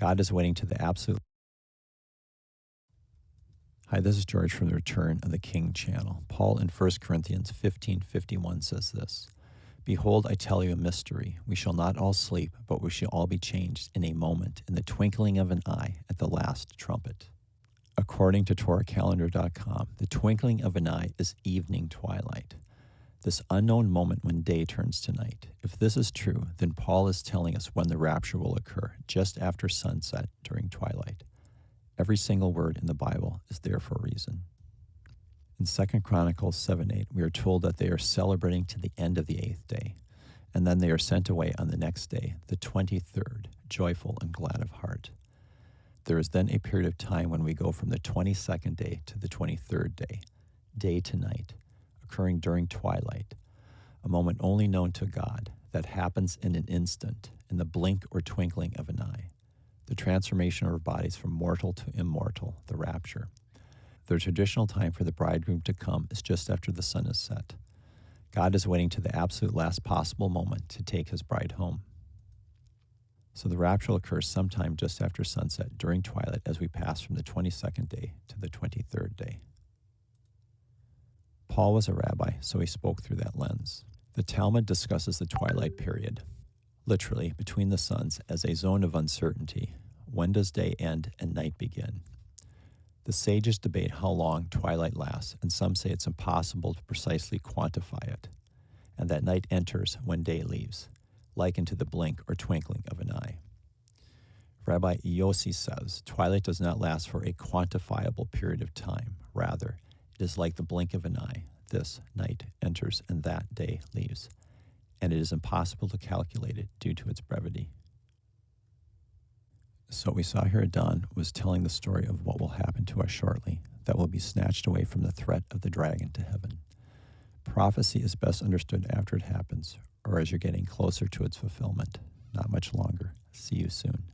God is waiting to the absolute. Hi, this is George from the Return of the King channel. Paul in 1 Corinthians 15:51 says this, "Behold, I tell you a mystery. We shall not all sleep, but we shall all be changed in a moment, in the twinkling of an eye, at the last trumpet." According to TorahCalendar.com, the twinkling of an eye is evening twilight, this unknown moment when day turns to night. If this is true, then Paul is telling us when the rapture will occur, just after sunset during twilight. Every single word in the Bible is there for a reason. In 2 Chronicles 7:8, we are told that they are celebrating to the end of the 8th day, and then they are sent away on the next day, the 23rd, joyful and glad of heart. There is then a period of time when we go from the 22nd day to the 23rd day, day to night, occurring during twilight, a moment only known to God that happens in an instant, in the blink or twinkling of an eye. The transformation of our bodies from mortal to immortal, the rapture. The traditional time for the bridegroom to come is just after the sun is set. God is waiting to the absolute last possible moment to take his bride home. So the rapture occurs sometime just after sunset during twilight as we pass from the 22nd day to the 23rd day. Paul was a rabbi, so he spoke through that lens. The Talmud discusses the twilight period, literally between the suns, as a zone of uncertainty. When does day end and night begin? The sages debate how long twilight lasts, and some say it's impossible to precisely quantify it, and that night enters when day leaves, likened to the blink or twinkling of an eye. Rabbi Yossi says, twilight does not last for a quantifiable period of time. Rather, it is like the blink of an eye. This night enters and that day leaves, and it is impossible to calculate it due to its brevity. So what we saw here at dawn was telling the story of what will happen to us shortly, that will be snatched away from the threat of the dragon to heaven. Prophecy is best understood after it happens, or as you're getting closer to its fulfillment. Not much longer. See you soon.